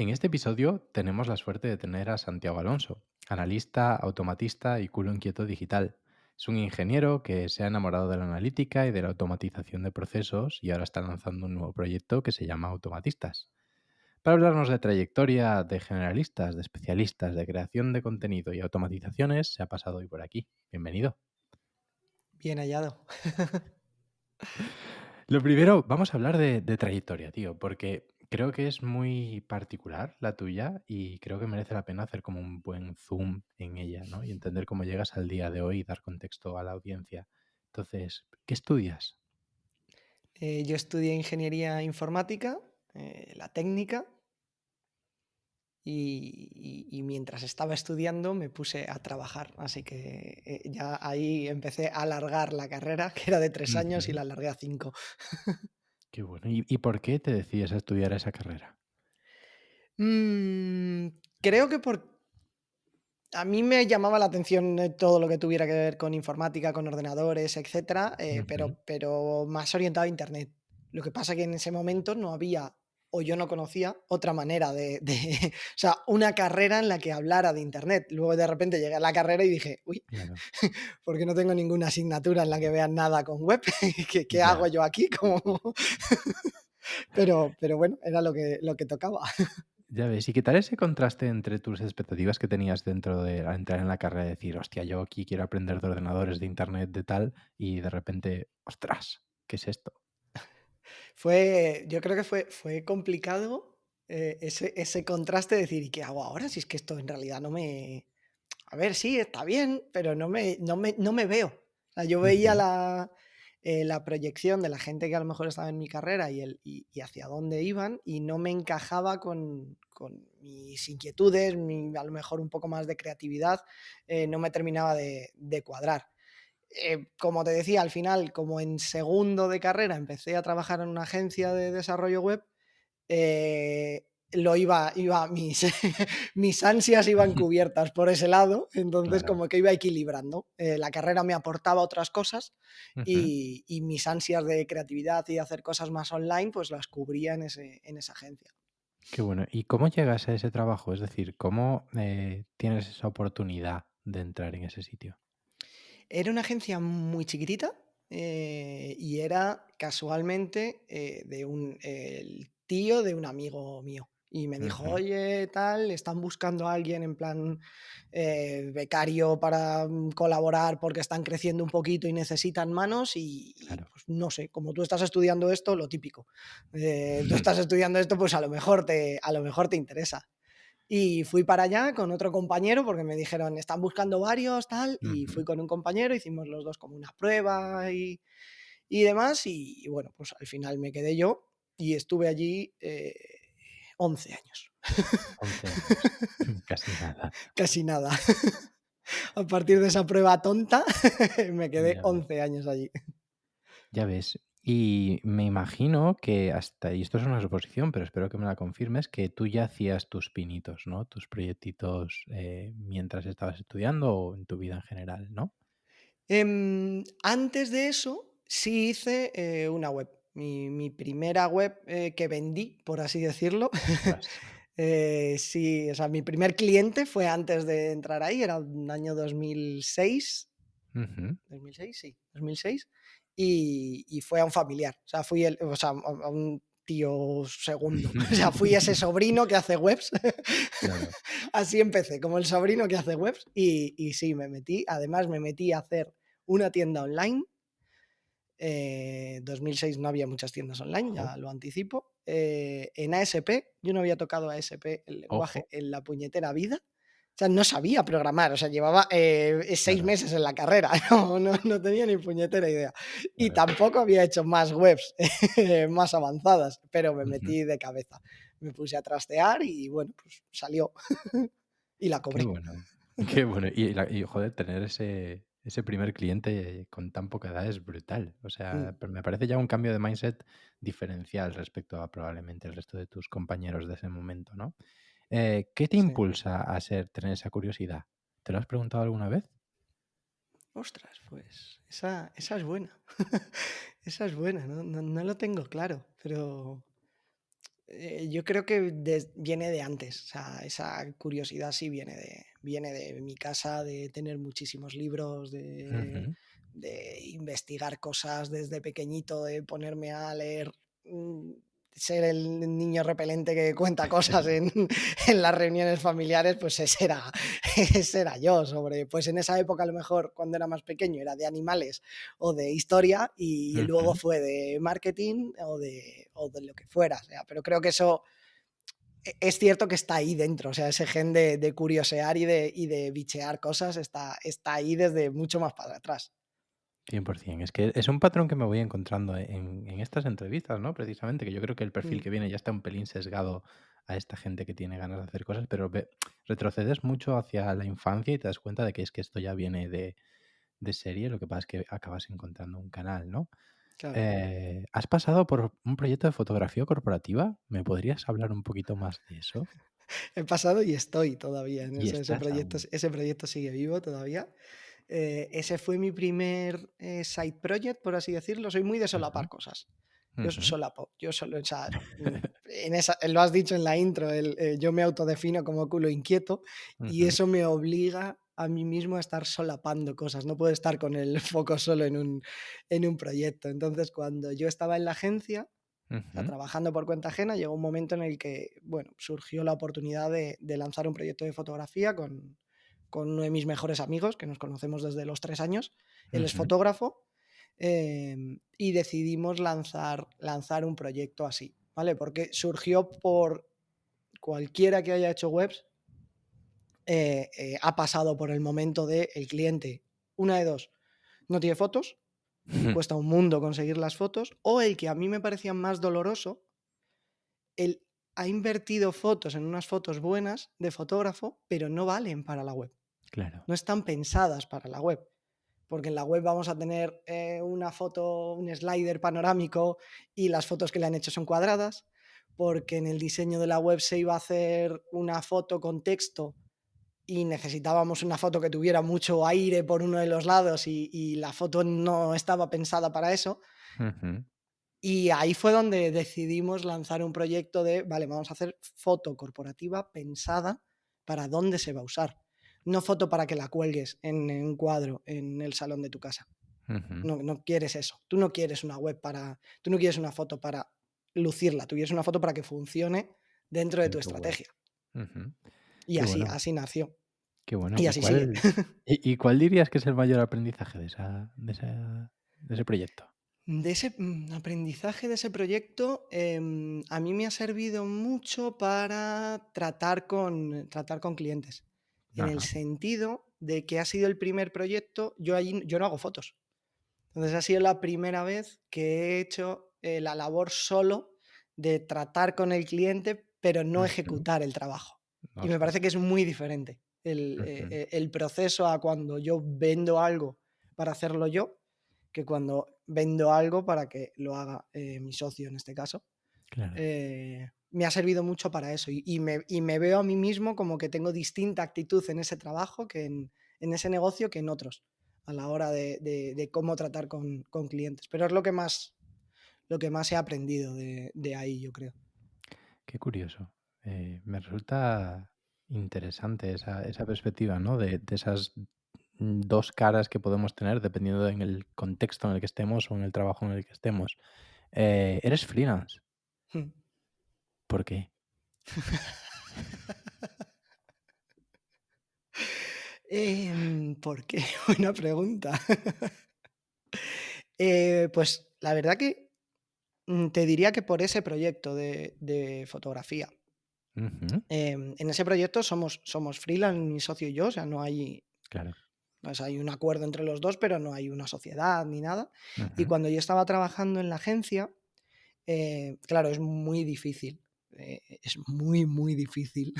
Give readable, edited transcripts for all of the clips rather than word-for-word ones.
En este episodio tenemos la suerte de tener a Santiago Alonso, analista, automatista y culo inquieto digital. Es un ingeniero que se ha enamorado de la analítica y de la automatización de procesos y ahora está lanzando un nuevo proyecto que se llama Automatistas. Para hablarnos de trayectoria de generalistas, de especialistas, de creación de contenido y automatizaciones, se ha pasado hoy por aquí. Bienvenido. Bien hallado. Lo primero, vamos a hablar de trayectoria, tío, porque creo que es muy particular la tuya y creo que merece la pena hacer como un buen zoom en ella, ¿no? Y entender cómo llegas al día de hoy y dar contexto a la audiencia. Entonces, ¿qué estudias? Yo estudié ingeniería informática, la técnica, y mientras estaba estudiando me puse a trabajar. Así que ya ahí empecé a alargar la carrera, que era de 3 años, y Ujú. la alargué a 5. Qué bueno. ¿Y por qué te decides a estudiar esa carrera? Mm, creo que a mí me llamaba la atención todo lo que tuviera que ver con informática, con ordenadores, etcétera, Ujú. pero más orientado a Internet. Lo que pasa que en ese momento no había, o yo no conocía, otra manera o sea, una carrera en la que hablara de Internet. Luego de repente llegué a la carrera y dije, uy, Claro. ¿por qué no tengo ninguna asignatura en la que vean nada con web? ¿Qué hago Ya. yo aquí? Pero bueno, era lo que tocaba. Ya ves, ¿y qué tal ese contraste entre tus expectativas que tenías dentro de al entrar en la carrera de decir, hostia, yo aquí quiero aprender de ordenadores, de internet, de tal, y de repente, ostras, ¿qué es esto? Yo creo que fue complicado, ese contraste de decir: "¿Y qué hago ahora? Si es que esto en realidad no me". A ver, sí, está bien, pero no me veo. O sea, yo veía Ujú. la proyección de la gente que a lo mejor estaba en mi carrera y hacia dónde iban, y no me encajaba con mis inquietudes, a lo mejor un poco más de creatividad, no me terminaba de cuadrar. Como te decía, al final, como en segundo de carrera empecé a trabajar en una agencia de desarrollo web, mis, mis ansias iban cubiertas por ese lado, entonces Claro. como que iba equilibrando. La carrera me aportaba otras cosas Ujú. y mis ansias de creatividad y de hacer cosas más online, pues las cubría en esa agencia. Qué bueno. ¿Y cómo llegas a ese trabajo? Es decir, ¿cómo tienes esa oportunidad de entrar en ese sitio? Era una agencia muy chiquitita, y era casualmente el tío de un amigo mío. Y me dijo, Ujú. oye, tal, están buscando a alguien en plan becario para colaborar porque están creciendo un poquito y necesitan manos y, Claro. pues no sé, como tú estás estudiando esto, lo típico. Tú estás estudiando esto, pues a lo mejor te interesa. Y fui para allá con otro compañero porque me dijeron, están buscando varios, tal, y Ujú. fui con un compañero, hicimos los dos como una prueba y demás, y bueno, pues al final me quedé yo y estuve allí 11 años. 11 años. Casi nada. Casi nada. A partir de esa prueba tonta, me quedé Ya ves. 11 años allí. Ya ves. Y me imagino que hasta, y esto es una suposición, pero espero que me la confirmes, que tú ya hacías tus pinitos, ¿no? Tus proyectitos mientras estabas estudiando o en tu vida en general, ¿no? Antes de eso, sí hice una web. Mi primera web que vendí, por así decirlo. Ostras. Sí, o sea, mi primer cliente fue antes de entrar ahí, era un año 2006. Ujú. ¿2006? Sí, 2006. Y fue a un familiar. O sea, a un tío segundo. O sea, fui ese sobrino que hace webs. Claro. Así empecé, como el sobrino que hace webs. Y sí, además me metí a hacer una tienda online. 2006 no había muchas tiendas online, Ojo, ya lo anticipo. En ASP, yo no había tocado ASP, el lenguaje, ojo. en la puñetera vida. O sea, no sabía programar, o sea, llevaba 6 Claro, meses en la carrera, no tenía ni puñetera idea. Y claro. tampoco había hecho más webs más avanzadas, pero me Ujú. metí de cabeza. Me puse a trastear y bueno, pues salió y la Qué cobré. bueno, qué bueno. Y joder, tener ese primer cliente con tan poca edad es brutal. O Mm, sea, me parece ya un cambio de mindset diferencial respecto a probablemente el resto de tus compañeros de ese momento, ¿no? ¿Qué te sí. impulsa a tener esa curiosidad? ¿Te lo has preguntado alguna vez? Ostras, pues esa es buena. Esa es buena, no lo tengo claro, pero Yo creo que viene de antes, o sea, esa curiosidad sí viene de mi casa, de tener muchísimos libros, Ujú. de investigar cosas desde pequeñito, de ponerme a leer, mm, ser el niño repelente que cuenta cosas en, en las reuniones familiares, pues ese era, ese era yo, sobre, pues en esa época a lo mejor cuando era más pequeño era de animales o de historia y luego Ujú. fue de marketing o de lo que fuera. O sea, pero creo que eso es cierto que está ahí dentro. O sea, ese gen de curiosear y de bichear cosas está ahí desde mucho más para atrás. 100%. Es que es un patrón que me voy encontrando en estas entrevistas, ¿no? Precisamente, que yo creo que el perfil Mm, que viene ya está un pelín sesgado a esta gente que tiene ganas de hacer cosas, pero retrocedes mucho hacia la infancia y te das cuenta de que es que esto ya viene de serie, lo que pasa es que acabas encontrando un canal, ¿no? claro. ¿Has pasado por un proyecto de fotografía corporativa? ¿Me podrías hablar un poquito más de eso? He pasado y estoy todavía en Y eso. estás aún. Ese proyecto sigue vivo todavía. Ese fue mi primer side project, por así decirlo. Soy muy de Ujú, solapar cosas. Yo ujú, solapo, yo solo, o sea, lo has dicho en la intro, yo me autodefino como culo inquieto y ujú, eso me obliga a mí mismo a estar solapando cosas. No puedo estar con el foco solo en un proyecto. Entonces, cuando yo estaba en la agencia, o sea, ujú, trabajando por cuenta ajena, llegó un momento en el que, bueno, surgió la oportunidad de lanzar un proyecto de fotografía con uno de mis mejores amigos, que nos conocemos desde los 3 años. Él es ujú, fotógrafo y decidimos lanzar un proyecto así, ¿vale? Porque surgió por cualquiera que haya hecho webs, ha pasado por el momento de el cliente, una de dos, no tiene fotos y ujú. cuesta un mundo conseguir las fotos, o el que a mí me parecía más doloroso, él ha invertido fotos en unas fotos buenas de fotógrafo, pero no valen para la web. Claro. No están pensadas para la web. Porque en la web vamos a tener una foto, un slider panorámico y las fotos que le han hecho son cuadradas. Porque en el diseño de la web se iba a hacer una foto con texto y necesitábamos una foto que tuviera mucho aire por uno de los lados y la foto no estaba pensada para eso. Ujú. Y ahí fue donde decidimos lanzar un proyecto de, vale, vamos a hacer foto corporativa pensada para dónde se va a usar. No foto para que la cuelgues en un cuadro en el salón de tu casa. Ujú. No, no quieres eso. Tú no quieres una web para, tú no quieres una foto para lucirla, tú quieres una foto para que funcione dentro de En tu tu web. estrategia. Ujú. Y Qué así, bueno, así nació. qué bueno. Y ¿Y así sigue. cuál y cuál dirías que es el mayor aprendizaje de ese proyecto? De ese aprendizaje de ese proyecto, a mí me ha servido mucho para tratar con clientes, en el Ajá. sentido de que ha sido el primer proyecto, yo no hago fotos. Entonces ha sido la primera vez que he hecho la labor solo de tratar con el cliente, pero no Ujú. ejecutar el trabajo. Y me parece Ostras. que es muy diferente Ujú. el proceso a cuando yo vendo algo para hacerlo yo, que cuando vendo algo para que lo haga mi socio en este caso. Claro. Me ha servido mucho para eso y me veo a mí mismo como que tengo distinta actitud en ese trabajo en ese negocio que en otros a la hora de cómo tratar con clientes. Pero es lo que más he aprendido de ahí, yo creo. Qué curioso. Me resulta interesante esa perspectiva, ¿no? De esas 2 caras que podemos tener dependiendo en el contexto en el que estemos o en el trabajo en el que estemos. ¿Eres freelance? ¿Por qué? ¿Por qué? Buena pregunta. Pues la verdad que te diría que por ese proyecto de fotografía. Ujú. En ese proyecto somos freelance, mi socio y yo, o sea, Claro. hay un acuerdo entre los dos, pero no hay una sociedad ni nada. Y Ujú. cuando yo estaba trabajando en la agencia, claro, es muy, muy difícil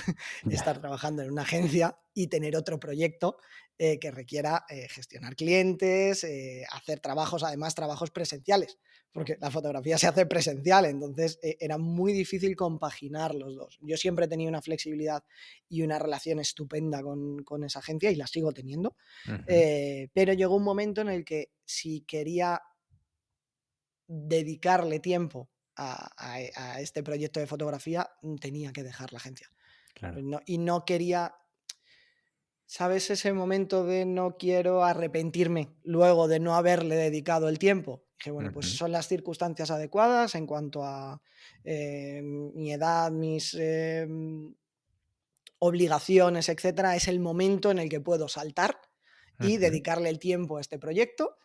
estar Ya. trabajando en una agencia y tener otro proyecto que requiera gestionar clientes, hacer trabajos, además trabajos presenciales, porque la fotografía se hace presencial, entonces era muy difícil compaginar los dos. Yo siempre he tenido una flexibilidad y una relación estupenda con esa agencia y la sigo teniendo, Ujú. pero llegó un momento en el que si quería dedicarle tiempo a este proyecto de fotografía, tenía que dejar la agencia. Claro. Pues y no quería, ¿sabes? Ese momento de no quiero arrepentirme luego de no haberle dedicado el tiempo. Dije, bueno, pues Ujú, son las circunstancias adecuadas en cuanto a mi edad, mis obligaciones, etcétera. Es el momento en el que puedo saltar y ujú. dedicarle el tiempo a este proyecto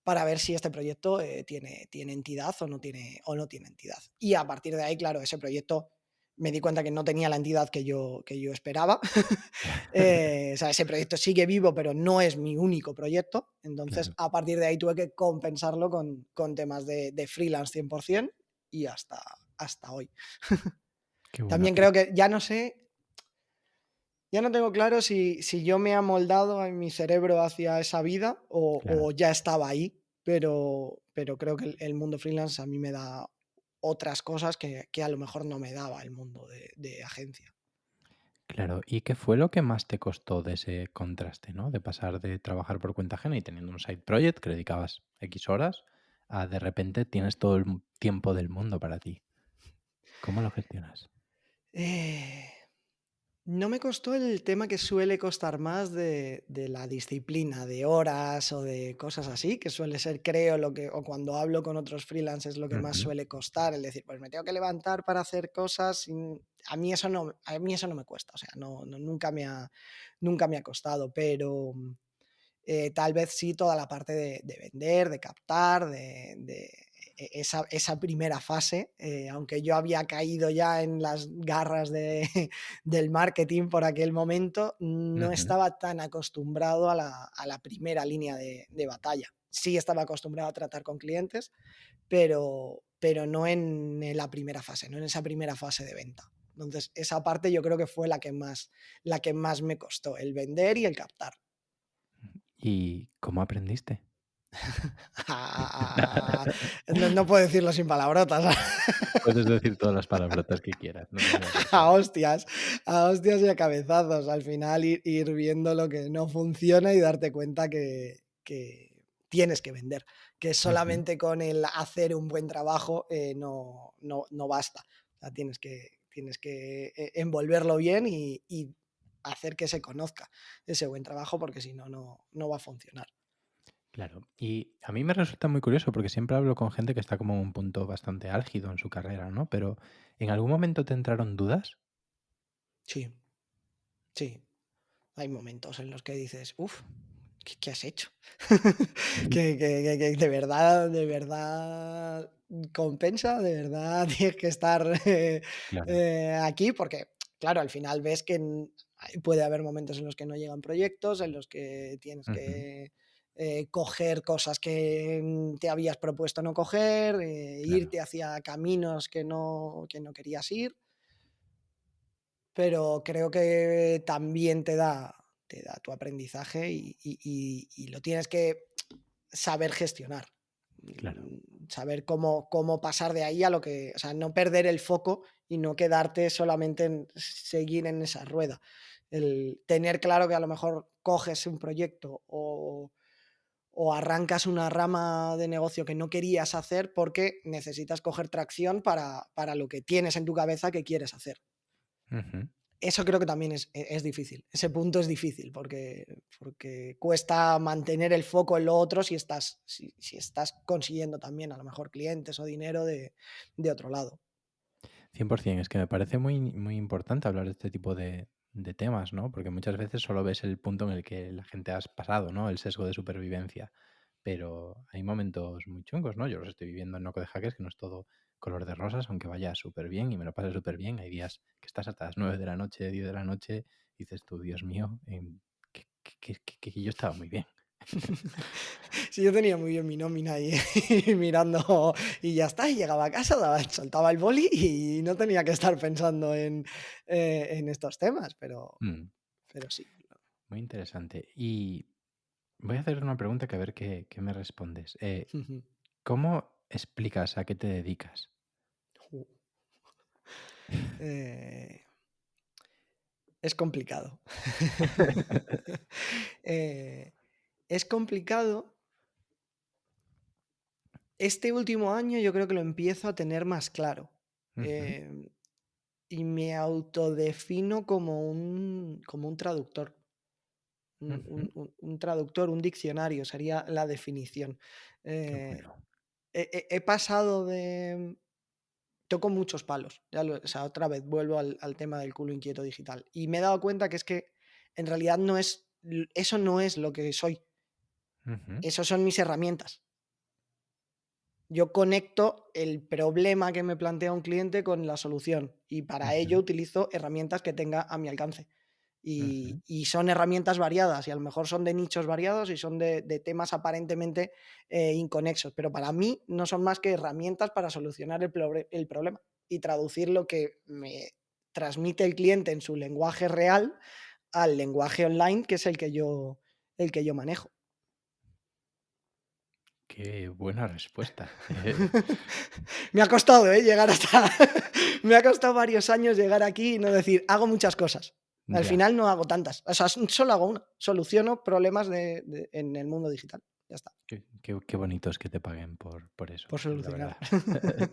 para ver si este proyecto tiene entidad o no tiene entidad. Y a partir de ahí, claro, ese proyecto me di cuenta que no tenía la entidad que yo esperaba. O sea, ese proyecto sigue vivo, pero no es mi único proyecto. Entonces, Claro, a partir de ahí tuve que compensarlo con temas de freelance 100% y hasta hoy. qué bueno. También creo que ya no sé, ya no tengo claro si yo me he amoldado en mi cerebro hacia esa vida Claro, o ya estaba ahí, pero creo que el mundo freelance a mí me da otras cosas que a lo mejor no me daba el mundo de agencia. claro. ¿Y qué fue lo que más te costó de ese contraste, ¿no? De pasar de trabajar por cuenta ajena y teniendo un side project que le dedicabas X horas, a de repente tienes todo el tiempo del mundo para ti. ¿Cómo lo gestionas? Eh, No me costó el tema que suele costar más de la disciplina, de horas o de cosas así, que suele ser, creo, o cuando hablo con otros freelancers, lo que más Ujú, suele costar, el decir, pues me tengo que levantar para hacer cosas. A mí eso no me cuesta, o sea, nunca me ha costado, pero tal vez sí toda la parte de vender, de captar, esa primera fase, aunque yo había caído ya en las garras del marketing por aquel momento, no ujú. estaba tan acostumbrado a la primera línea de batalla. Sí estaba acostumbrado a tratar con clientes, pero no en la primera fase, no en esa primera fase de venta. Entonces, esa parte yo creo que fue la que más me costó, el vender y el captar. ¿Y cómo aprendiste? No puedo decirlo sin palabrotas. Puedes decir todas las palabrotas que quieras, no te preocupes por A eso. hostias, a hostias y a cabezazos. Al final ir viendo lo que no funciona y darte cuenta que tienes que vender, que Ujú. solamente con el hacer un buen trabajo no basta. O sea, tienes que envolverlo bien y hacer que se conozca ese buen trabajo porque si no, no va a funcionar. Claro, y a mí me resulta muy curioso porque siempre hablo con gente que está como en un punto bastante álgido en su carrera, ¿no? Pero ¿en algún momento te entraron dudas? Sí, sí. Hay momentos en los que dices, uff, ¿qué has hecho? Ujú. Que de verdad compensa, de verdad tienes que estar Claro. aquí, porque, claro, al final ves que puede haber momentos en los que no llegan proyectos, en los que tienes Ujú. que coger cosas que te habías propuesto no coger, Claro. irte hacia caminos que no querías ir, pero creo que también te da tu aprendizaje y lo tienes que saber gestionar. Claro. Saber cómo pasar de ahí a lo que, o sea, no perder el foco y no quedarte solamente en seguir en esa rueda. El tener claro que a lo mejor coges un proyecto o arrancas una rama de negocio que no querías hacer porque necesitas coger tracción para lo que tienes en tu cabeza que quieres hacer. Ujú. Eso creo que también es difícil. Ese punto es difícil porque cuesta mantener el foco en lo otro si estás consiguiendo también a lo mejor clientes o dinero de otro lado. 100%, es que me parece muy, muy importante hablar de este tipo de temas, ¿no? Porque muchas veces solo ves el punto en el que la gente has pasado, ¿no? El sesgo de supervivencia. Pero hay momentos muy chungos, ¿no? Yo los estoy viviendo en Noco de Hackers, que no es todo color de rosas, aunque vaya súper bien y me lo pase súper bien. Hay días que estás hasta las 9 de la noche, 10 de la noche, y dices tú, Dios mío, que yo estaba muy bien. Sí, yo tenía muy bien mi nómina ahí mirando y ya está, y llegaba a casa, soltaba el boli y no tenía que estar pensando en estos temas, Mm, pero sí. muy interesante. Y voy a hacer una pregunta que a ver qué me respondes. ¿Cómo explicas a qué te dedicas? Eh, es complicado. Eh, es complicado Este último año yo creo que lo empiezo a tener más claro. Ujú, Em, y me autodefino como un traductor. ujú. Un traductor, un diccionario sería la definición. Qué Eh, bueno. he pasado de toco muchos palos, o sea, otra vez vuelvo al tema del culo inquieto digital, y me he dado cuenta que es que en realidad eso no es lo que soy, Ujú, esos son mis herramientas. Yo conecto el problema que me plantea un cliente con la solución y para ello ujú, utilizo herramientas que tenga a mi alcance. ujú. Y son herramientas variadas y a lo mejor son de nichos variados y son de temas aparentemente inconexos, pero para mí no son más que herramientas para solucionar el problema y traducir lo que me transmite el cliente en su lenguaje real al lenguaje online, que es el que yo manejo. Qué buena respuesta. Me ha costado, llegar hasta me ha costado varios años llegar aquí y no decir: "Hago muchas cosas". Al Ya, final no hago tantas. O sea, solo hago una. Soluciono problemas en el mundo digital. Ya está, qué bonito es que te paguen por eso, por la solucionar. verdad.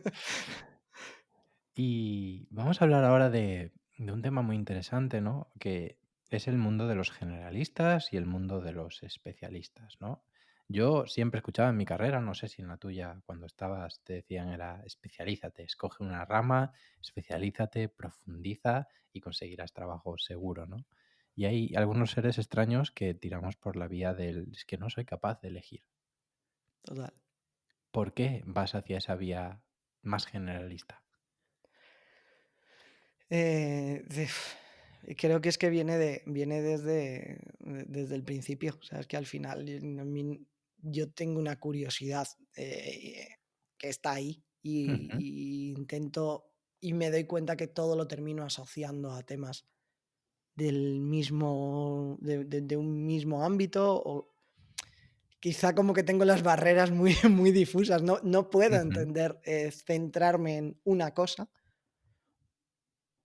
Y vamos a hablar ahora de un tema muy interesante, ¿no? Que es el mundo de los generalistas y el mundo de los especialistas, ¿no? Yo siempre escuchaba en mi carrera, no sé si en la tuya, cuando estabas, te decían era especialízate, escoge una rama, especialízate, profundiza y conseguirás trabajo seguro, ¿no? Y hay algunos seres extraños que tiramos por la vía del es que no soy capaz de elegir. Total. ¿Por qué vas hacia esa vía más generalista? Eh, de Creo que es que viene desde el principio. O sea, es que al final yo tengo una curiosidad, que está ahí Ujú, y intento y me doy cuenta que todo lo termino asociando a temas de un mismo ámbito, o quizá como que tengo las barreras muy, muy difusas. No puedo ujú. entender, centrarme en una cosa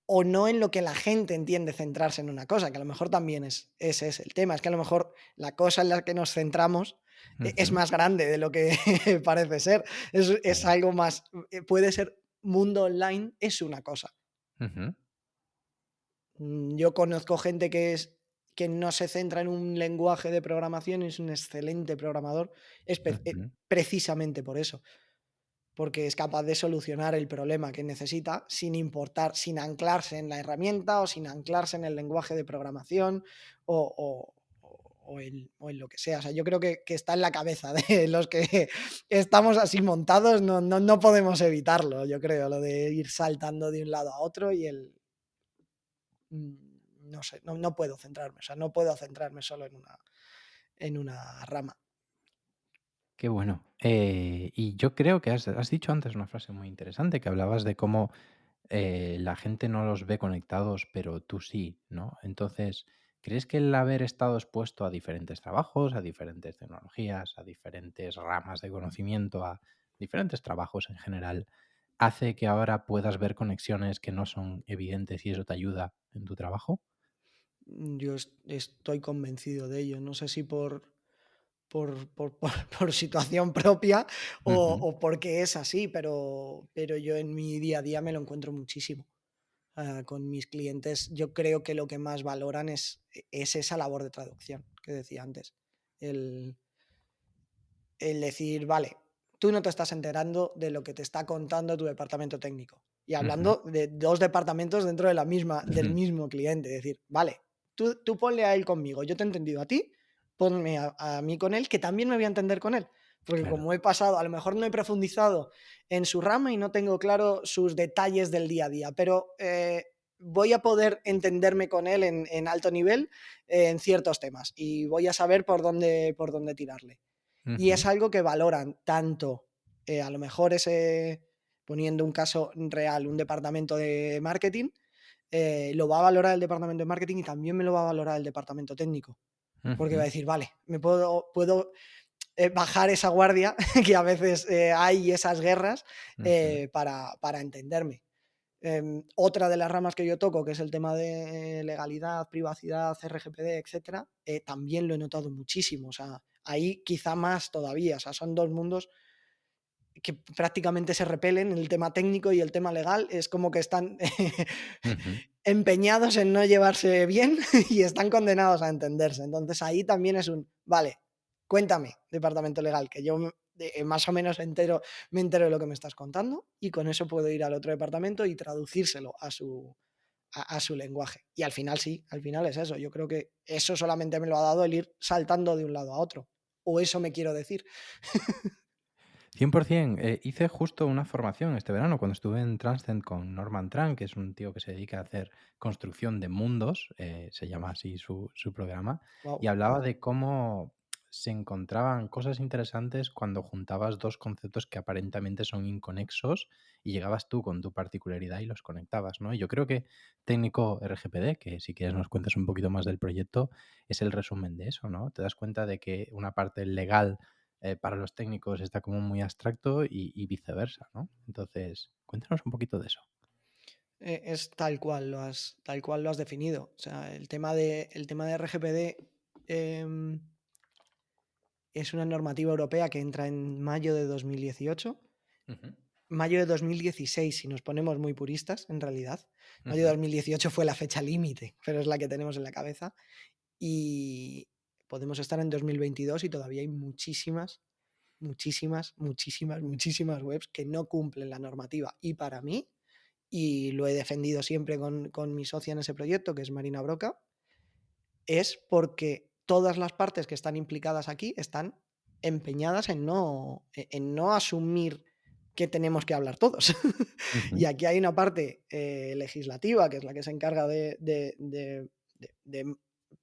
o no en lo que la gente entiende centrarse en una cosa, que a lo mejor también ese es el tema. Es que a lo mejor la cosa en la que nos centramos es Ujú, más grande de lo que parece ser. Es claro. algo más, puede ser mundo online, es una cosa. Ujú, Yo conozco gente que no se centra en un lenguaje de programación, es un excelente programador, ujú, precisamente por eso, porque es capaz de solucionar el problema que necesita sin importar, sin anclarse en la herramienta o sin anclarse en el lenguaje de programación o, o en lo que sea. O sea, yo creo que está en la cabeza de los que estamos así montados, no podemos evitarlo, yo creo, lo de ir saltando de un lado a otro y no sé, no puedo centrarme, o sea, no puedo centrarme solo en una rama. qué bueno. Y yo creo que has dicho antes una frase muy interesante, que hablabas de cómo, la gente no los ve conectados, pero tú sí, ¿no? Entonces, ¿crees que el haber estado expuesto a diferentes trabajos, a diferentes tecnologías, a diferentes ramas de conocimiento, a diferentes trabajos en general, hace que ahora puedas ver conexiones que no son evidentes y eso te ayuda en tu trabajo? Yo estoy convencido de ello, no sé si por situación propia Ujú, o porque es así, pero yo en mi día a día me lo encuentro muchísimo. Con mis clientes yo creo que lo que más valoran es esa labor de traducción que decía antes. El, el decir, vale, tú no te estás enterando de lo que te está contando tu departamento técnico. Y ujú, hablando de dos departamentos dentro del ujú. mismo cliente. Decir, vale, tú ponle a él conmigo, yo te he entendido a ti, ponme a mí con él, que también me voy a entender con él. Porque Claro. como he pasado, a lo mejor no he profundizado en su rama y no tengo claro sus detalles del día a día, pero voy a poder entenderme con él en alto nivel, en ciertos temas y voy a saber por dónde tirarle. Y Ujú, es algo que valoran tanto, a lo mejor poniendo un caso real, un departamento de marketing, lo va a valorar el departamento de marketing y también me lo va a valorar el departamento técnico, porque va a ujú, decir, vale, puedo bajar esa guardia que a veces hay esas guerras, ujú, para entenderme. Otra de las ramas que yo toco, que es el tema de legalidad, privacidad, RGPD, etcétera, también lo he notado muchísimo. O sea, ahí quizá más todavía. O sea, son dos mundos que prácticamente se repelen, el tema técnico y el tema legal, es como que están Ujú. empeñados en no llevarse bien y están condenados a entenderse. Entonces ahí también es un, vale, cuéntame, departamento legal, que yo más o menos me entero de lo que me estás contando y con eso puedo ir al otro departamento y traducírselo a su lenguaje. Y al final sí, al final es eso. Yo creo que eso solamente me lo ha dado el ir saltando de un lado a otro. O eso me quiero decir. 100%. Hice justo una formación este verano cuando estuve en Transcend con Norman Tran, que es un tío que se dedica a hacer construcción de mundos, se llama así su programa, y Wow. hablaba de cómo se encontraban cosas interesantes cuando juntabas dos conceptos que aparentemente son inconexos y llegabas tú con tu particularidad y los conectabas, ¿no? Y yo creo que técnico RGPD, que si quieres nos cuentas un poquito más del proyecto, es el resumen de eso, ¿no? Te das cuenta de que una parte legal para los técnicos está como muy abstracto y viceversa, ¿no? Entonces, cuéntanos un poquito de eso. Es tal cual lo has definido. O sea, el tema de RGPD es una normativa europea que entra en mayo de 2018. Ujú, Mayo de 2016, si nos ponemos muy puristas, en realidad. Mayo de ujú, 2018 fue la fecha límite, pero es la que tenemos en la cabeza. Y podemos estar en 2022 y todavía hay muchísimas webs que no cumplen la normativa. Y para mí, y lo he defendido siempre con mi socia en ese proyecto, que es Marina Broca, es porque todas las partes que están implicadas aquí están empeñadas en no asumir que tenemos que hablar todos. Y ujú, aquí hay una parte legislativa, que es la que se encarga de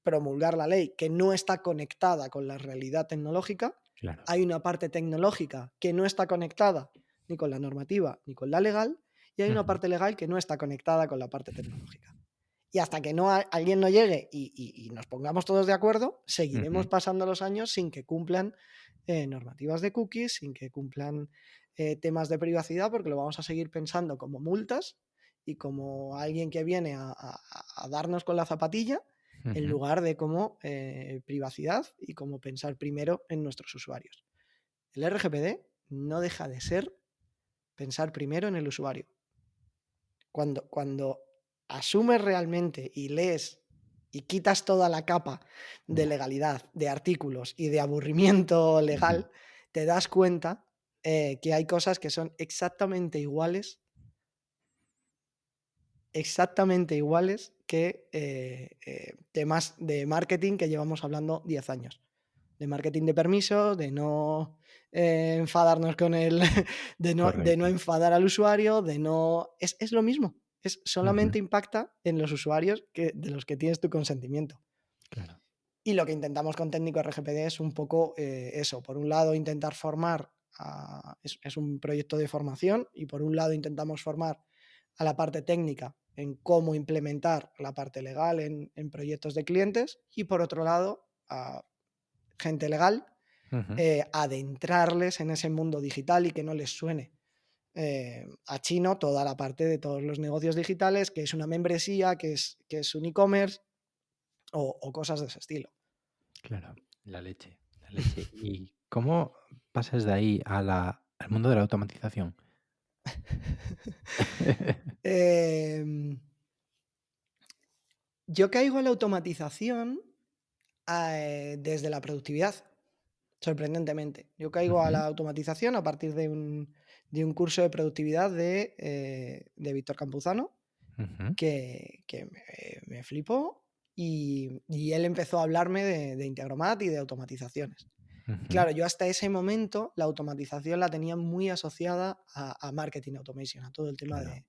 promulgar la ley, que no está conectada con la realidad tecnológica. claro. Hay una parte tecnológica que no está conectada ni con la normativa ni con la legal. Y hay una Ujú, parte legal que no está conectada con la parte tecnológica. Y hasta que no alguien no llegue y nos pongamos todos de acuerdo, seguiremos ujú, pasando los años sin que cumplan normativas de cookies, sin que cumplan temas de privacidad, porque lo vamos a seguir pensando como multas y como alguien que viene a darnos con la zapatilla, en ujú. lugar de como privacidad y como pensar primero en nuestros usuarios. El RGPD no deja de ser pensar primero en el usuario. Cuando asumes realmente y lees y quitas toda la capa de Ya. legalidad, de artículos y de aburrimiento Ujú, legal, te das cuenta que hay cosas que son exactamente iguales que temas de marketing que llevamos hablando 10 años. De marketing de permiso, de no enfadarnos con el, de no correcto. enfadar al usuario, de no... Es lo mismo, es, Ujú, solamente impacta en los usuarios de los que tienes tu consentimiento. claro. Y lo que intentamos con técnico RGPD es un poco eso. Por un lado, intentar formar, es un proyecto de formación y por un lado intentamos formar a la parte técnica en cómo implementar la parte legal en proyectos de clientes y por otro lado, a gente legal, Ujú, adentrarles en ese mundo digital y que no les suene a chino toda la parte de todos los negocios digitales, que es una membresía, que es un e-commerce o cosas de ese estilo. claro. La leche, la leche. ¿Y cómo pasas de ahí al mundo de la automatización? Em, yo caigo en la automatización desde la productividad, sorprendentemente. Yo caigo a Ujú, la automatización a partir de un curso de productividad de Víctor Campuzano, ujú, que me flipó y él empezó a hablarme de Integromat y de automatizaciones. Y ujú, claro, yo hasta ese momento la automatización la tenía muy asociada a marketing automation, a todo el tema claro.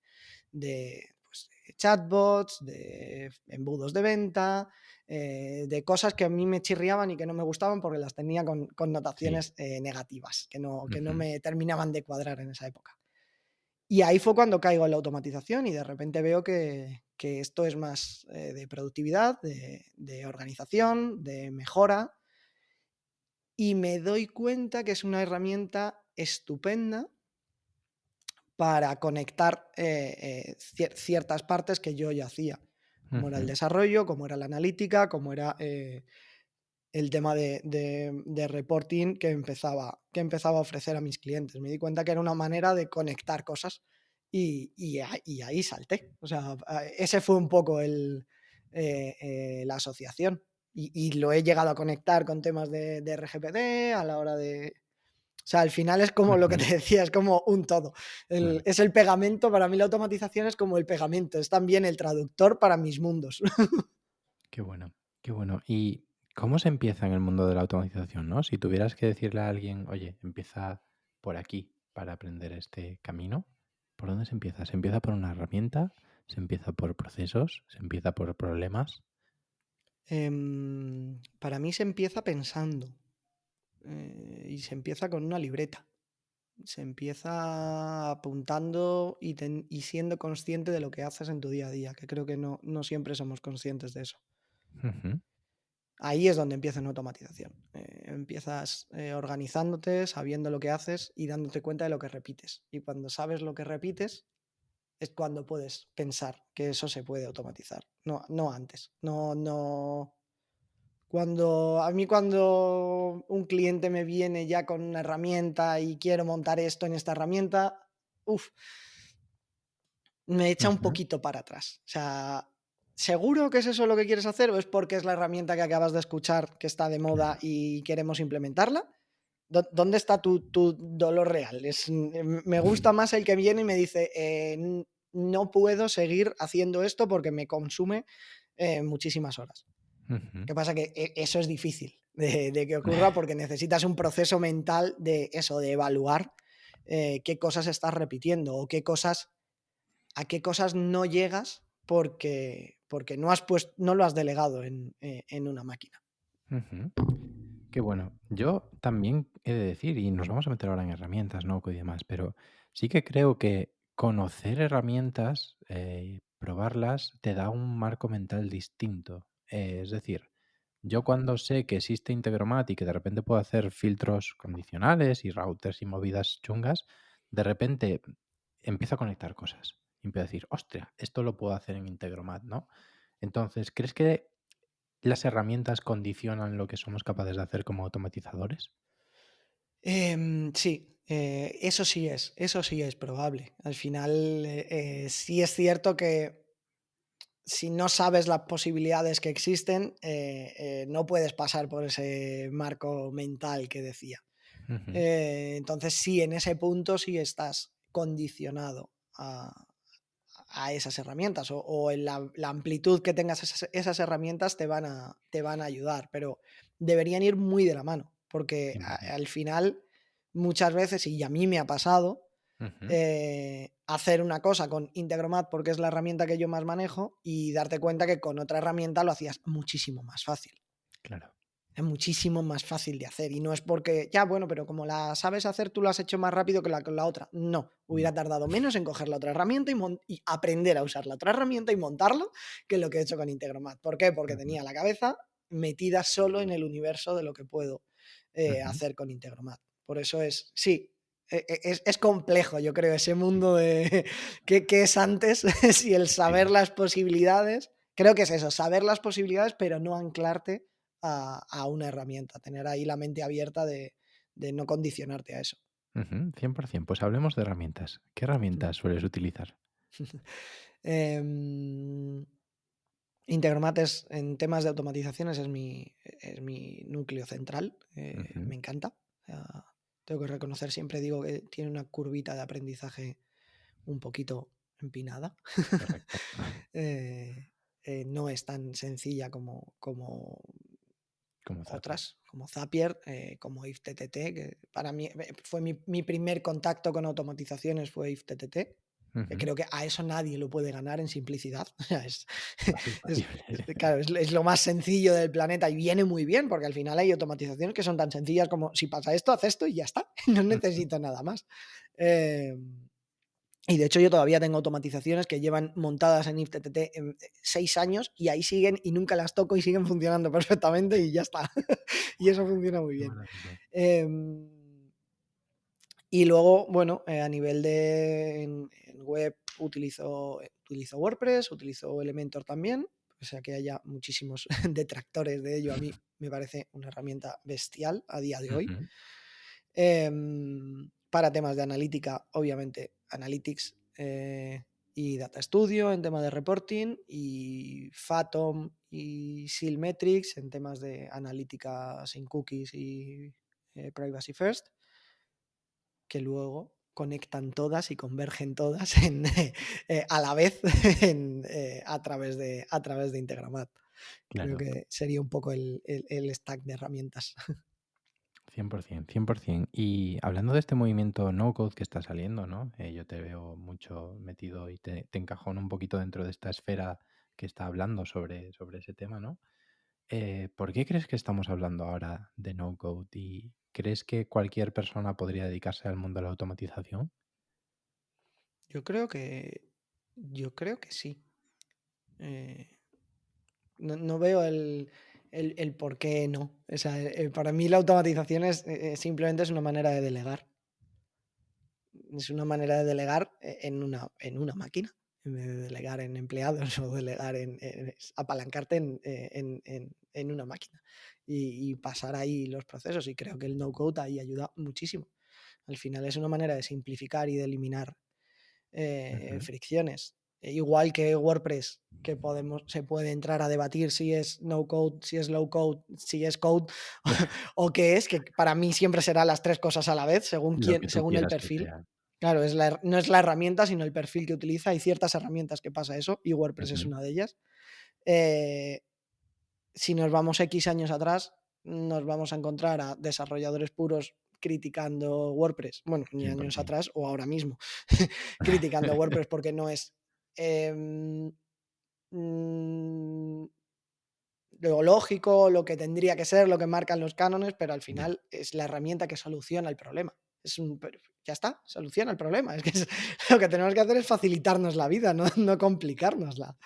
pues, de chatbots, de embudos de venta, de cosas que a mí me chirriaban y que no me gustaban porque las tenía con Sí. connotaciones negativas, que no Ujú, me terminaban de cuadrar en esa época. Y ahí fue cuando caigo en la automatización y de repente veo que esto es más de productividad, de organización, de mejora, y me doy cuenta que es una herramienta estupenda para conectar ciertas partes que yo ya hacía, como era el ujú, desarrollo, como era la analítica, como era el tema de reporting que empezaba a ofrecer a mis clientes. Me di cuenta que era una manera de conectar cosas y ahí salté. O sea, ese fue un poco la asociación. Y lo he llegado a conectar con temas de RGPD a la hora de... O sea, al final es como lo que Ujú, te decía, es como un todo. claro. Es el pegamento, para mí la automatización es como el pegamento, es también el traductor para mis mundos. Qué bueno, qué bueno. ¿Y cómo se empieza en el mundo de la automatización, no? Si tuvieras que decirle a alguien: "Oye, empieza por aquí para aprender este camino", ¿por dónde se empieza? ¿Se empieza por una herramienta? ¿Se empieza por procesos? ¿Se empieza por problemas? Para mí se empieza pensando y se empieza con una libreta. Se empieza apuntando y siendo consciente de lo que haces en tu día a día, que creo que no siempre somos conscientes de eso. Ujú, Ahí es donde empieza una automatización. Empiezas organizándote, sabiendo lo que haces y dándote cuenta de lo que repites. Y cuando sabes lo que repites, es cuando puedes pensar que eso se puede automatizar. No antes. No. Cuando un cliente me viene ya con una herramienta y quiero montar esto en esta herramienta, uf, me echa un ujú, poquito para atrás. O sea, ¿seguro que es eso lo que quieres hacer o es porque es la herramienta que acabas de escuchar que está de moda claro. y queremos implementarla? ¿Dónde está tu dolor real? Me gusta más el que viene y me dice, no puedo seguir haciendo esto porque me consume muchísimas horas. Ujú. ¿Qué pasa? Que eso es difícil de que ocurra porque necesitas un proceso mental de eso, de evaluar qué cosas estás repitiendo o a qué cosas no llegas porque no lo has delegado en una máquina. Ujú. Qué bueno. Yo también he de decir, y nos vamos a meter ahora en herramientas, ¿no? Y demás, pero sí que creo que conocer herramientas, probarlas, te da un marco mental distinto. Es decir, yo cuando sé que existe Integromat y que de repente puedo hacer filtros condicionales y routers y movidas chungas, de repente empiezo a conectar cosas. Y empiezo a decir, ostras, esto lo puedo hacer en Integromat, ¿no? Entonces, ¿crees que las herramientas condicionan lo que somos capaces de hacer como automatizadores? Sí, eso sí es probable. Al final, sí es cierto que si no sabes las posibilidades que existen, no puedes pasar por ese marco mental que decía. Ujú, Entonces sí, en ese punto sí estás condicionado a esas herramientas o en la amplitud que tengas esas herramientas te van a ayudar, pero deberían ir muy de la mano, porque 100%. al final muchas veces, y a mí me ha pasado, Ujú, hacer una cosa con Integromat porque es la herramienta que yo más manejo y darte cuenta que con otra herramienta lo hacías muchísimo más fácil. claro. Es muchísimo más fácil de hacer y no es porque, ya bueno, pero como la sabes hacer, tú lo has hecho más rápido que con la otra. No, No. hubiera tardado menos en coger la otra herramienta y aprender a usar la otra herramienta y montarlo que lo que he hecho con Integromat. ¿Por qué? Porque Ujú, tenía la cabeza metida solo en el universo de lo que puedo ujú. hacer con Integromat. Por eso sí, es complejo, yo creo, ese mundo de qué es antes, si el saber Sí. las posibilidades, creo que es eso, saber las posibilidades, pero no anclarte a una herramienta, tener ahí la mente abierta de no condicionarte a eso. Ujú, 100%. Pues hablemos de herramientas. ¿Qué herramientas sueles utilizar? Em, Integromat en temas de automatizaciones es mi núcleo central, Ujú, me encanta. Tengo que reconocer, siempre digo que tiene una curvita de aprendizaje un poquito empinada. correcto. Eh, no es tan sencilla como Como Zapier. otras, como Zapier, como IFTTT, que para mí fue mi primer contacto con automatizaciones fue IFTTT, que Ujú. creo que a eso nadie lo puede ganar en simplicidad. O sea, Casi imposible. claro, es lo más sencillo del planeta y viene muy bien, porque al final hay automatizaciones que son tan sencillas como si pasa esto, haz esto y ya está. No Ujú, necesito nada más. Eh, y de hecho yo todavía tengo automatizaciones que llevan montadas en IFTTT en 6 años y ahí siguen y nunca las toco y siguen funcionando perfectamente y ya está. Y eso funciona muy qué bien. maravilla. Em, y luego, bueno, a nivel en web utilizo WordPress, utilizo Elementor también, pese a que haya muchísimos detractores de ello, a mí me parece una herramienta bestial a día de hoy. Ujú. Para temas de analítica, obviamente, Analytics y Data Studio en tema de reporting, y Fathom y Silmetrics en temas de analítica sin cookies y privacy first, que luego conectan todas y convergen todas a la vez a través de Integramat. Creo Claro, que sería un poco el stack de herramientas. 100%, 100%. Y hablando de este movimiento no code que está saliendo, ¿no? Yo te veo mucho metido y te encajono un poquito dentro de esta esfera que está hablando sobre ese tema, ¿no? ¿Por qué crees que estamos hablando ahora de no code? ¿Y crees que cualquier persona podría dedicarse al mundo de la automatización? Yo creo que, yo creo que sí. Eh, no veo el por qué no. O sea, para mí la automatización simplemente es una manera de delegar. Es una manera de delegar en una máquina, en vez de delegar en empleados o delegar es apalancarte en una máquina y pasar ahí los procesos. Y creo que el no-code ahí ayuda muchísimo. Al final es una manera de simplificar y de eliminar Ujú. fricciones. Igual que WordPress, que se puede entrar a debatir si es no code, si es low code, si es code o qué es, que para mí siempre será las tres cosas a la vez, Lo que tú según el quieras que perfil. sea. Claro, no es la herramienta, sino el perfil que utiliza. Hay ciertas herramientas que pasa eso, y WordPress es Ujú. una de ellas. Eh, si nos vamos X años atrás, nos vamos a encontrar a desarrolladores puros criticando WordPress, bueno, ni años 100%. atrás o ahora mismo, criticando WordPress porque no es em, mm, lo lógico, lo que tendría que ser, lo que marcan los cánones, pero al Ya, final es la herramienta que soluciona el problema. Ya está, soluciona el problema. Es que lo que tenemos que hacer es facilitarnos la vida, no complicárnosla.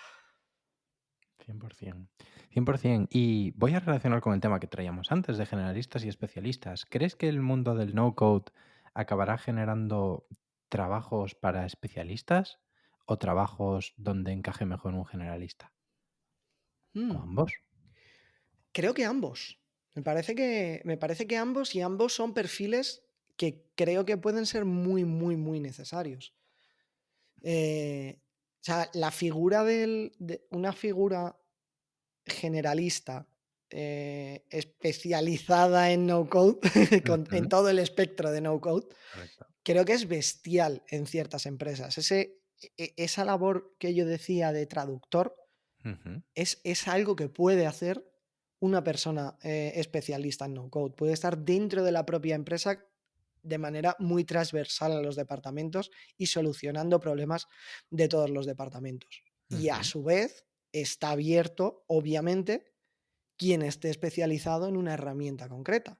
100%. 100%. Y voy a relacionar con el tema que traíamos antes de generalistas y especialistas. ¿Crees que el mundo del no code acabará generando trabajos para especialistas o trabajos donde encaje mejor un generalista? ¿O Mm. ambos? Creo que ambos. Me parece que ambos, y ambos son perfiles que creo que pueden ser muy, muy, muy necesarios. O sea, la figura de una figura generalista especializada en no code, en Ujú. todo el espectro de no code, Correcto. creo que es bestial en ciertas empresas. Esa labor que yo decía de traductor Ujú. es algo que puede hacer una persona especialista en no code. Puede estar dentro de la propia empresa de manera muy transversal a los departamentos y solucionando problemas de todos los departamentos. Y a Ujú. su vez está abierto, obviamente, quien esté especializado en una herramienta concreta.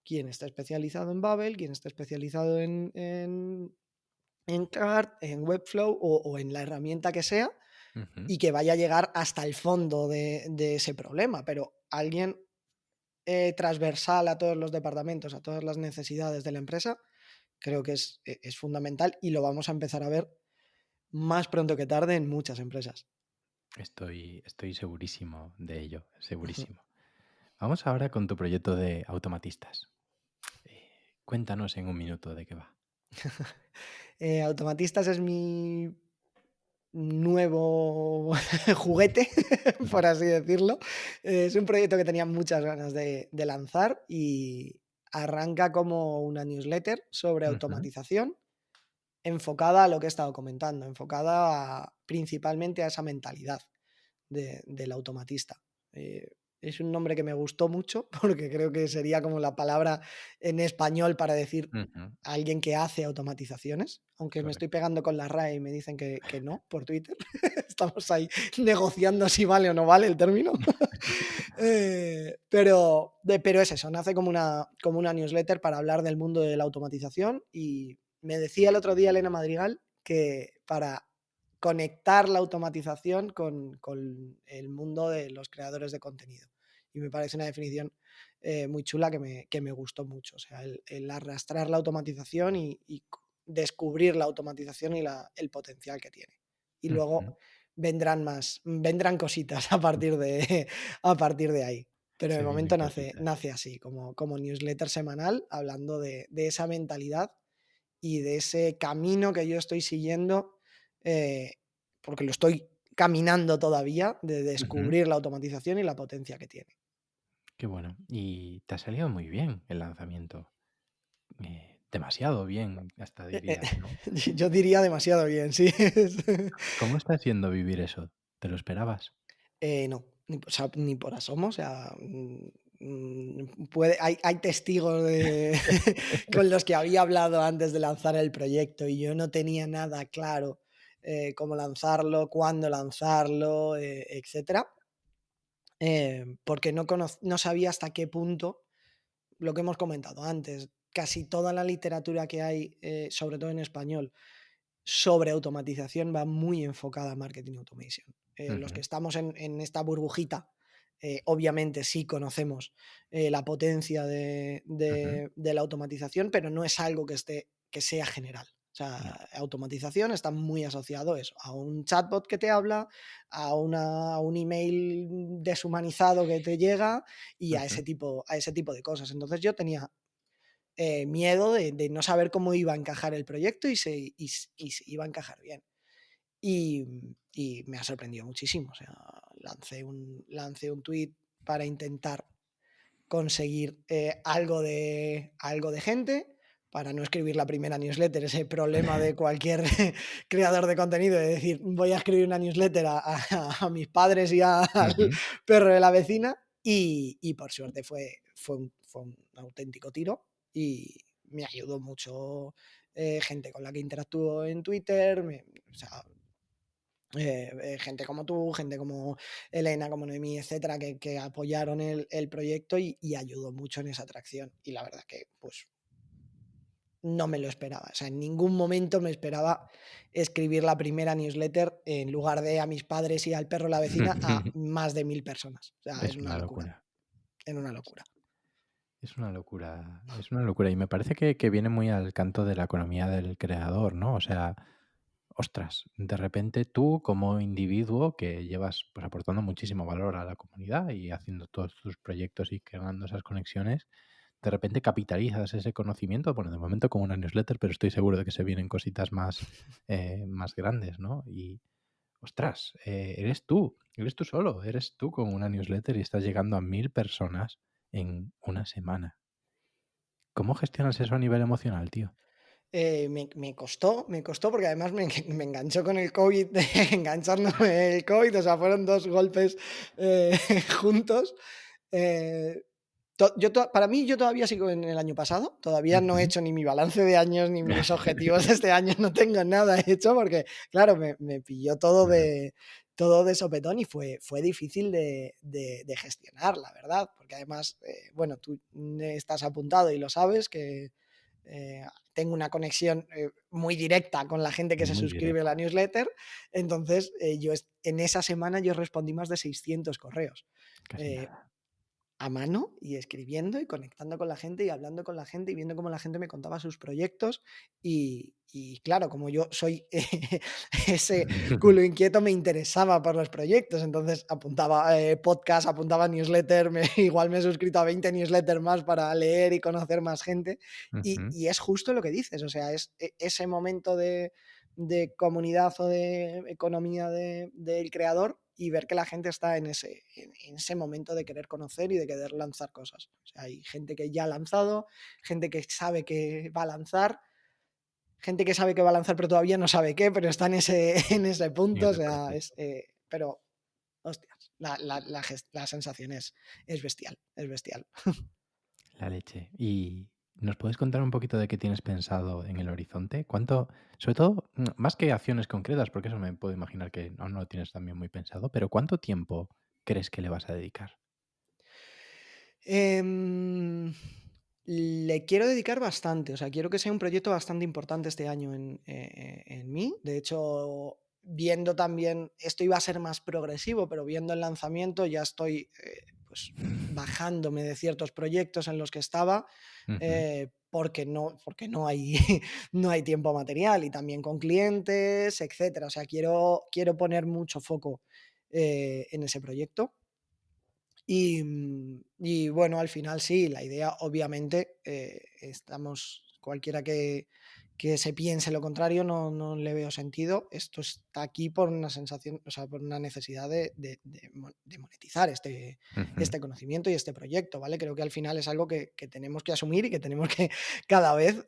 Quien esté especializado en Babel, quien esté especializado en Card, en Webflow o en la herramienta que sea, Ujú. y que vaya a llegar hasta el fondo de ese problema, pero alguien transversal a todos los departamentos, a todas las necesidades de la empresa, creo que es fundamental, y lo vamos a empezar a ver más pronto que tarde en muchas empresas. Estoy segurísimo de ello, segurísimo. Vamos ahora con tu proyecto de automatistas. Cuéntanos en un minuto de qué va. Automatistas es mi nuevo juguete, por así decirlo. Es un proyecto que tenía muchas ganas de lanzar, y arranca como una newsletter sobre Ujú. automatización enfocada a lo que he estado comentando, principalmente a esa mentalidad del automatista. Es un nombre que me gustó mucho porque creo que sería como la palabra en español para decir Ujú. alguien que hace automatizaciones, aunque me estoy Correcto. pegando con la RAE y me dicen que no por Twitter. Estamos ahí negociando si vale o no vale el término. Pero es eso, nace como una newsletter para hablar del mundo de la automatización, y me decía el otro día Elena Madrigal que para conectar la automatización con el mundo de los creadores de contenido. Y me parece una definición muy chula que me gustó mucho. O sea, el arrastrar la automatización y descubrir la automatización y el potencial que tiene. Y Ujú. luego vendrán cositas a partir de ahí. Pero de Se vienen momento nace, cositas. nace así, como newsletter semanal, hablando de esa mentalidad y de ese camino que yo estoy siguiendo, eh, porque lo estoy caminando todavía, de Ujú. descubrir la automatización y la potencia que tiene. Qué bueno. Y te ha salido muy bien el lanzamiento. Demasiado bien, hasta diría, ¿no? Yo diría demasiado bien, sí. ¿Cómo está siendo vivir eso? ¿Te lo esperabas? No, o sea, ni por asomo, o sea, hay testigos con los que había hablado antes de lanzar el proyecto y yo no tenía nada claro cómo lanzarlo, cuándo lanzarlo, etcétera, porque no sabía hasta qué punto, lo que hemos comentado antes, casi toda la literatura que hay, sobre todo en español, sobre automatización va muy enfocada a marketing automation. Los que Ujú, estamos en esta burbujita, obviamente sí conocemos la potencia de, ujú. de la automatización, pero no es algo que sea general. O No. sea, automatización está muy asociado eso, a un chatbot que te habla, a un email deshumanizado que te llega y Ujú, a ese tipo de cosas. Entonces yo tenía miedo de no saber cómo iba a encajar el proyecto y se iba a encajar bien. Y me ha sorprendido muchísimo. O sea, lancé un tweet para intentar conseguir algo de gente, para no escribir la primera newsletter, ese problema de cualquier creador de contenido, de decir, voy a escribir una newsletter a mis padres y al ujú, perro de la vecina, y por suerte fue un auténtico tiro y me ayudó mucho gente con la que interactúo en Twitter, o sea, gente como tú, gente como Elena, como Noemí, etcétera, que apoyaron el proyecto y ayudó mucho en esa atracción. Y la verdad que, pues, no me lo esperaba. O sea, en ningún momento me esperaba escribir la primera newsletter en lugar de a mis padres y al perro de la vecina a más de 1000 personas. O sea, es Es una una locura, locura. es una locura. Es una locura, es una locura. Y me parece que viene muy al canto de la economía del creador, ¿no? O sea, ostras, de repente tú como individuo que llevas pues aportando muchísimo valor a la comunidad y haciendo todos tus proyectos y creando esas conexiones, de repente capitalizas ese conocimiento, bueno, de momento como una newsletter, pero estoy seguro de que se vienen cositas más, más grandes, ¿no? Y ostras, eres tú solo, eres tú con una newsletter y estás llegando a 1000 personas en una semana. ¿Cómo gestionas eso a nivel emocional, tío? Me costó porque además me enganchó con el COVID, enganchándome el COVID, o sea, fueron dos golpes eh, juntos. Eh, para mí, yo todavía sigo en el año pasado, todavía no he Ujú. hecho ni mi balance de años ni mis objetivos de este año, no tengo nada hecho porque, claro, me pilló todo Claro. de sopetón y fue difícil de gestionar, la verdad, porque además, bueno, tú estás apuntado y lo sabes que eh, tengo una conexión muy directa con la gente que se Muy suscribe a la directa, newsletter, entonces en esa semana yo respondí más de 600 correos. casi Eh, nada. a mano y escribiendo y conectando con la gente y hablando con la gente y viendo cómo la gente me contaba sus proyectos y claro, como yo soy ese culo inquieto, me interesaba por los proyectos, entonces apuntaba podcast, apuntaba newsletter, igual me he suscrito a 20 newsletters más para leer y conocer más gente Ujú. y es justo lo que dices, o sea, es ese momento de comunidad o de economía del creador y ver que la gente está en ese momento de querer conocer y de querer lanzar cosas. O sea, hay gente que ya ha lanzado, gente que sabe que va a lanzar, gente que sabe que va a lanzar pero todavía no sabe qué, pero está en ese, en ese En punto. O ese sea, proceso. pero, hostias, la sensación es bestial, es bestial. La leche. ¿Y nos puedes contar un poquito de qué tienes pensado en el horizonte? ¿Cuánto, sobre todo, más que acciones concretas, porque eso me puedo imaginar que no lo tienes también muy pensado, pero cuánto tiempo crees que le vas a dedicar? Em, Le quiero dedicar bastante, o sea, quiero que sea un proyecto bastante importante este año en mí. De hecho, viendo también, esto iba a ser más progresivo, pero viendo el lanzamiento ya estoy pues bajándome de ciertos proyectos en los que estaba, Ujú. porque no hay, no hay tiempo material y también con clientes, etcétera. O sea, quiero poner mucho foco en ese proyecto. Y bueno, al final sí, la idea obviamente, estamos cualquiera que se piense lo contrario, no le veo sentido. Esto está aquí por una sensación, o sea, por una necesidad de monetizar Ujú. este conocimiento y este proyecto, ¿vale? Creo que al final es algo que tenemos que asumir y que tenemos que cada vez,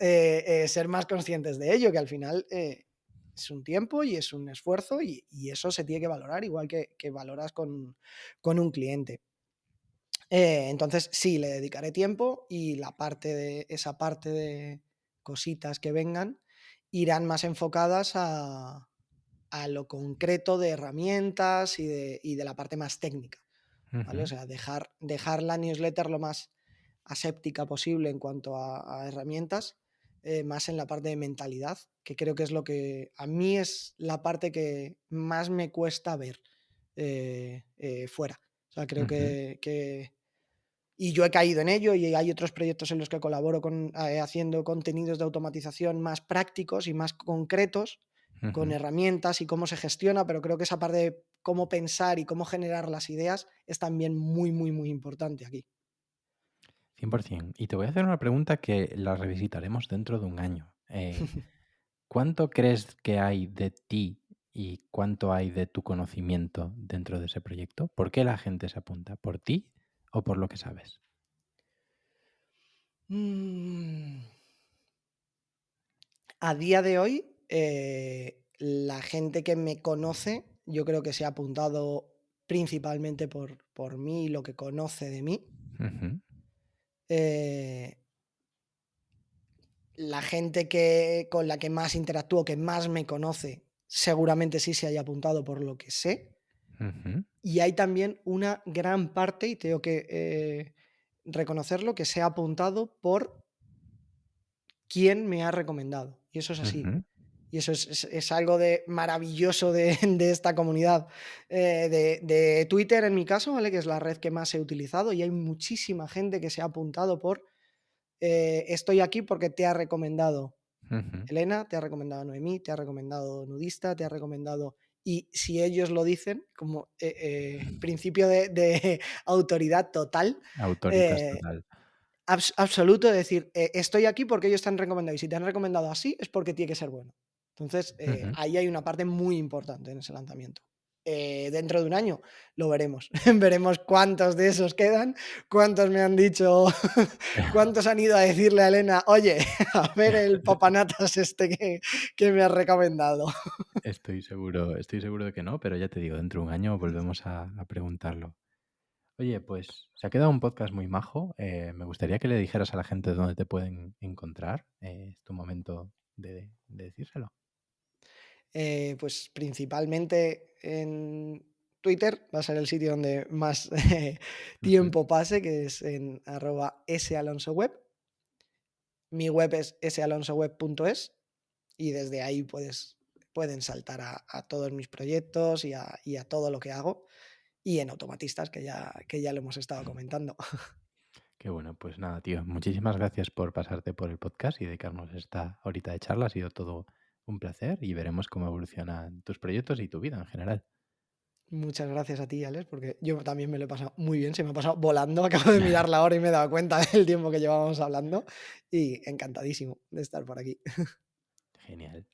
ser más conscientes de ello, que al final, es un tiempo y es un esfuerzo y eso se tiene que valorar igual que valoras con un cliente. Entonces sí, le dedicaré tiempo y esa parte de cositas que vengan irán más enfocadas a lo concreto de herramientas y de la parte más técnica, ¿vale? O Ujú. sea, dejar la newsletter lo más aséptica posible en cuanto a herramientas, más en la parte de mentalidad, que creo que es lo que a mí es la parte que más me cuesta ver fuera. O sea, creo Ujú. que y yo he caído en ello y hay otros proyectos en los que colaboro haciendo contenidos de automatización más prácticos y más concretos, con Ujú. herramientas y cómo se gestiona, pero creo que esa parte de cómo pensar y cómo generar las ideas es también muy, muy, muy importante aquí. 100%. Y te voy a hacer una pregunta que la revisitaremos dentro de un año. ¿Cuánto crees que hay de ti y cuánto hay de tu conocimiento dentro de ese proyecto? ¿Por qué la gente se apunta? ¿Por ti o por lo que sabes? Mm, a día de hoy, la gente que me conoce, yo creo que se ha apuntado principalmente por mí y lo que conoce de mí. Ujú. Eh, La gente con la que más interactúo, que más me conoce, seguramente sí se haya apuntado por lo que sé. Ujú. Y hay también una gran parte, y tengo que reconocerlo, que se ha apuntado por quién me ha recomendado. Y eso es así. Ujú. Y eso es algo de maravilloso de esta comunidad de Twitter, en mi caso, ¿vale? Que es la red que más he utilizado. Y hay muchísima gente que se ha apuntado por estoy aquí porque te ha recomendado Ujú. Elena, te ha recomendado Noemí, te ha recomendado Nudista, te ha recomendado. Y si ellos lo dicen, como principio de autoridad total, Autoritas eh, total. absoluto, de decir, estoy aquí porque ellos te han recomendado. Y si te han recomendado así, es porque tiene que ser bueno. Entonces, Ujú. ahí hay una parte muy importante en ese lanzamiento. Dentro de un año lo veremos. Veremos cuántos de esos quedan, cuántos me han dicho, cuántos han ido a decirle a Elena, oye, a ver el papanatas este que me has recomendado. Estoy seguro de que no, pero ya te digo, dentro de un año volvemos a preguntarlo. Oye, pues se ha quedado un podcast muy majo. Me gustaría que le dijeras a la gente dónde te pueden encontrar. Es tu momento de decírselo. Pues principalmente en Twitter va a ser el sitio donde más Ujú. tiempo pase, que es en @salonsoweb. Mi web es salonsoweb.es y desde ahí pueden saltar a todos mis proyectos y a todo lo que hago y en automatistas, que ya lo hemos estado comentando. Qué bueno, pues nada, tío. Muchísimas gracias por pasarte por el podcast y dedicarnos esta horita de charla. Ha sido todo un placer y veremos cómo evolucionan tus proyectos y tu vida en general. Muchas gracias a ti, Alex, porque yo también me lo he pasado muy bien, se me ha pasado volando, acabo de mirar la hora y me he dado cuenta del tiempo que llevábamos hablando y encantadísimo de estar por aquí. Genial.